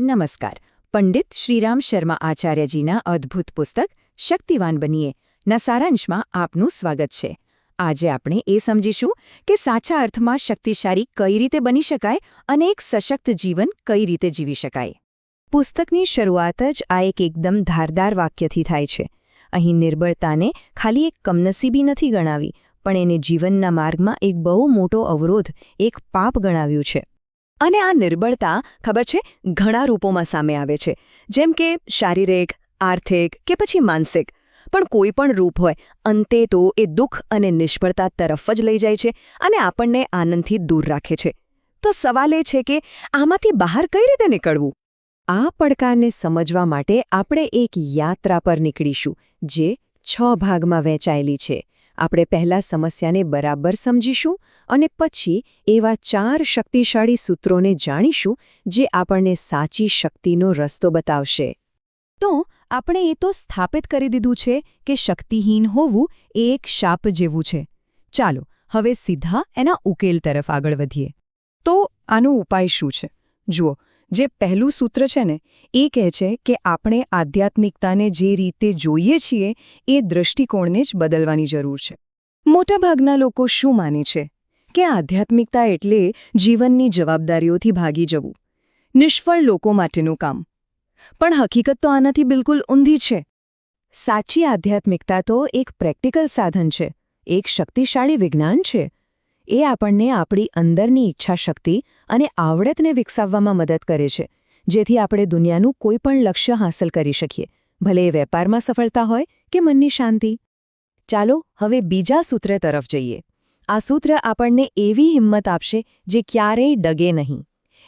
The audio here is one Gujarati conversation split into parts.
નમસ્કાર. પંડિત શ્રીરામ શર્મા આચાર્યજીના અદ્ભુત પુસ્તક શક્તિવાન બનીએ ના સારાંશમાં આપનું સ્વાગત છે. આજે આપણે એ સમજીશું કે સાચા અર્થમાં શક્તિશાળી કઈ રીતે બની શકાય અને એક સશક્ત જીવન કઈ રીતે જીવી શકાય. પુસ્તકની શરૂઆત જ આ એકદમ ધારદાર વાક્યથી થાય છે. અહીં નિર્બળતાને ખાલી એક કમનસીબી નથી ગણાવી, પણ એને જીવનના માર્ગમાં એક બહુ મોટો અવરોધ, એક પાપ ગણાવ્યું છે. અને આ નિર્બળતા, ખબર છે, ઘણા રૂપોમાં સામે આવે છે, જેમ કે શારીરિક, આર્થિક કે પછી માનસિક. પણ કોઈ પણ રૂપ હોય, અંતે તો એ દુઃખ અને નિષ્ફળતા તરફ જ લઈ જાય છે અને આપણને આનંદથી દૂર રાખે છે. તો સવાલ એ છે કે આમાંથી બહાર કઈ રીતે નીકળવું? આ પડકારને સમજવા માટે આપણે એક યાત્રા પર નીકળીશું, જે 6 ભાગમાં વહેંચાયેલી છે. આપણે પહેલા સમસ્યાને બરાબર સમજીશું અને પછી એવા 4 શક્તિશાળી સૂત્રોને જાણીશું જે આપણને સાચી શક્તિનો રસ્તો બતાવશે. તો આપણે એ તો સ્થાપિત કરી દીધું છે કે શક્તિહીન હોવું એ એક શાપ જેવું છે. ચાલો હવે સીધા એના ઉકેલ તરફ આગળ વધીએ. તો આનો ઉપાય શું છે? જુઓ, જે પહેલું સૂત્ર છે ને, એ કહે છે કે આપણે આધ્યાત્મિકતાને જે રીતે જોઈએ છીએ એ દૃષ્ટિકોણને જ બદલવાની જરૂર છે. મોટાભાગના લોકો શું માને છે કે આધ્યાત્મિકતા એટલે જીવનની જવાબદારીઓથી ભાગી જવું, નિષ્ફળ લોકો માટેનું કામ. પણ હકીકત તો આનાથી બિલકુલ ઊંધી છે. સાચી આધ્યાત્મિકતા તો એક પ્રેક્ટિકલ સાધન છે, એક શક્તિશાળી વિજ્ઞાન છે. એ આપણને આપણી અંદરની ઈચ્છાશક્તિ અને આવડતને વિકસાવવામાં મદદ કરે છે, જેથી આપણે દુનિયાનું કોઈ પણ લક્ષ્ય હાંસલ કરી શકીએ, ભલે એ વેપારમાં સફળતા હોય કે મનની શાંતિ. ચાલો હવે બીજા સૂત્ર તરફ જઈએ. આ સૂત્ર આપણને એવી હિંમત આપશે જે ક્યારેય ડગે નહીં.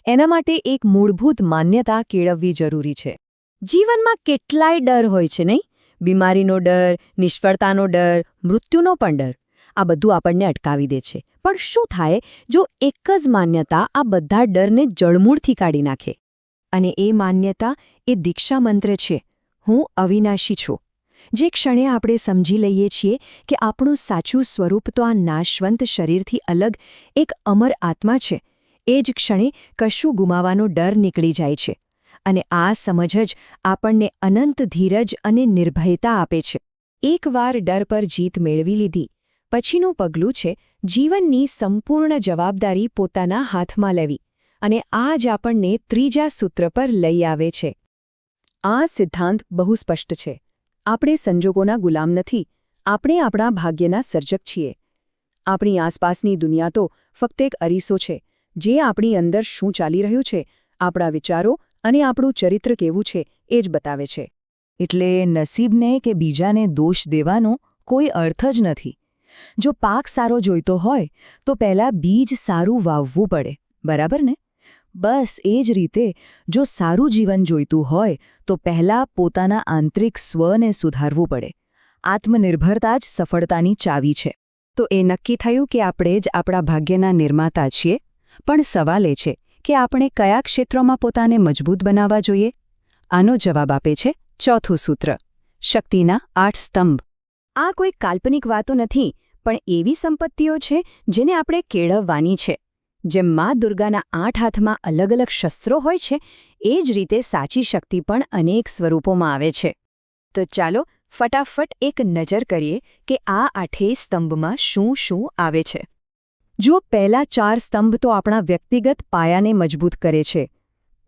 એના માટે એક મૂળભૂત માન્યતા કેળવવી જરૂરી છે. જીવનમાં કેટલાય ડર હોય છે, નહીં? બીમારીનો ડર, નિષ્ફળતાનો ડર, મૃત્યુનો પણ ડર. આ બધું આપણને અટકાવી દે છે. પણ શું થાય જો એક જ માન્યતા આ બધા ડરને જડમૂળથી કાઢી નાખે? અને એ માન્યતા એ દીક્ષા મંત્ર છે, હું અવિનાશી છું. જે ક્ષણે આપણે સમજી લઈએ છીએ કે આપણું સાચું સ્વરૂપ તો આ નાશવંત શરીરથી અલગ એક અમર આત્મા છે, એ જ ક્ષણે કશું ગુમાવવાનો ડર નીકળી જાય છે. અને આ સમજ જ આપણને અનંત ધીરજ અને નિર્ભયતા આપે છે. એકવાર ડર પર જીત મેળવી લીધી, પછીનું પગલું છે જીવનની સંપૂર્ણ જવાબદારી પોતાના હાથમાં લેવી. અને આ જ આપણને ત્રીજા સૂત્ર પર લઈ આવે છે. આ સિદ્ધાંત બહુ સ્પષ્ટ છે. આપણે સંજોગોના ગુલામ નથી, આપણે આપણા ભાગ્યના સર્જક છીએ. આપણી આસપાસની દુનિયા તો ફક્ત એક અરીસો છે, જે આપણી અંદર શું ચાલી રહ્યું છે, આપણા વિચારો અને આપણું ચરિત્ર કેવું છે એ જ બતાવે છે. એટલે નસીબને કે બીજાને દોષ દેવાનો કોઈ અર્થ જ નથી. જો પાક સારો જોઈતો હોય તો પહેલાં બીજ સારું વાવવું પડે, બરાબર ને? બસ એ જ રીતે જો સારું જીવન જોઈતું હોય તો પહેલાં પોતાના આંતરિક સ્વને સુધારવું પડે. આત્મનિર્ભરતા જ સફળતાની ચાવી છે. તો એ નક્કી થયું કે આપણે જ આપણા ભાગ્યના નિર્માતા છીએ. પણ સવાલ એ છે કે આપણે કયા ક્ષેત્રોમાં પોતાને મજબૂત બનાવવા જોઈએ? આનો જવાબ આપે છે ચોથું સૂત્ર, શક્તિના 8 સ્તંભ. આ કોઈ કાલ્પનિક વાતો નથી, પણ એવી સંપત્તિઓ છે જેને આપણે કેળવવાની છે. જેમ મા દુર્ગાના 8 હાથમાં અલગ અલગ શસ્ત્રો હોય છે, એ જ રીતે સાચી શક્તિ પણ અનેક સ્વરૂપોમાં આવે છે. તો ચાલો ફટાફટ એક નજર કરીએ કે આ 8 સ્તંભમાં શું શું આવે છે. જો પહેલા 4 સ્તંભ તો આપણા વ્યક્તિગત પાયાને મજબૂત કરે છે.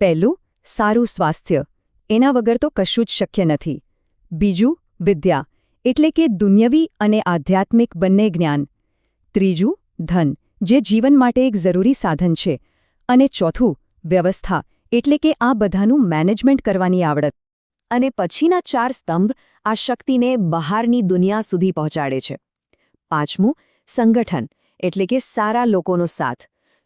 પહેલું, સારું સ્વાસ્થ્ય. એના વગર તો કશું જ શક્ય નથી. બીજું, વિદ્યા, એટલે કે દુન્યવી અને આધ્યાત્મિક બંને જ્ઞાન. ત્રીજું, ધન, જે જીવન માટે એક જરૂરી સાધન છે. અને ચોથું, વ્યવસ્થા, એટલે કે આ બધાનું મેનેજમેન્ટ કરવાની આવડત. અને પછીના 4 સ્તંભ આ શક્તિને બહારની દુનિયા સુધી પહોંચાડે છે. પાંચમું, સંગઠન, એટલે કે સારા લોકોનો સાથ.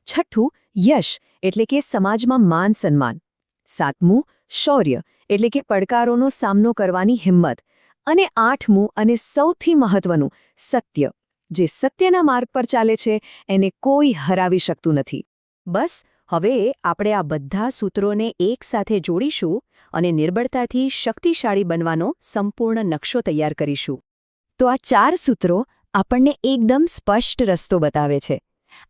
છઠ્ઠું, યશ, એટલે કે સમાજમાં માન સન્માન. સાતમું, શૌર્ય, એટલે કે પડકારોનો સામનો કરવાની હિંમત. અને 8મું અને સૌથી મહત્વનું, સત્ય, જે સત્યના માર્ગ પર ચાલે છે એને કોઈ હરાવી શકતું નથી. બસ હવે આપણે આ બધા સૂત્રોને એકસાથે જોડીશું અને નિર્બળતાથી શક્તિશાળી બનવાનો સંપૂર્ણ નકશો તૈયાર કરીશું. તો આ 4 સૂત્રો આપણને એકદમ સ્પષ્ટ રસ્તો બતાવે છે.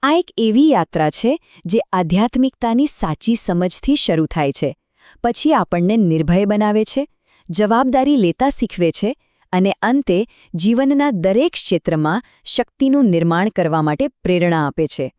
આ એક એવી યાત્રા છે જે આધ્યાત્મિકતાની સાચી સમજથી શરૂ થાય છે પછી આપણને નિર્ભય બનાવે છે, જવાબદારી લેતા શીખવે છે અને અંતે જીવનના દરેક ક્ષેત્રમાં શક્તિનું નિર્માણ કરવા માટે પ્રેરણા આપે છે.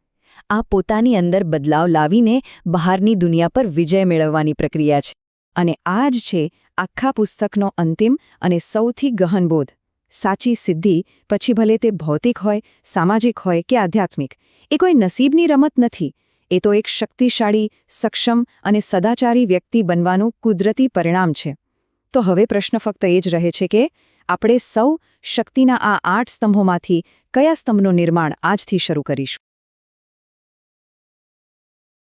આ પોતાની અંદર બદલાવ લાવીને બહારની દુનિયા પર વિજય મેળવવાની પ્રક્રિયા છે. અને આ જ છે આખા પુસ્તકનો અંતિમ અને સૌથી ગહન બોધ. સાચી સિદ્ધિ, પછી ભલે તે ભૌતિક હોય, સામાજિક હોય કે આધ્યાત્મિક, એ કોઈ નસીબની રમત નથી. એ તો એક શક્તિશાળી, સક્ષમ અને સદાચારી વ્યક્તિ બનવાનું કુદરતી પરિણામ છે. તો હવે પ્રશ્ન ફક્ત એ જ રહે છે કે આપણે સૌ શક્તિના આ 8 સ્તંભોમાંથી કયા સ્તંભનું નિર્માણ આજથી શરૂ કરીશું.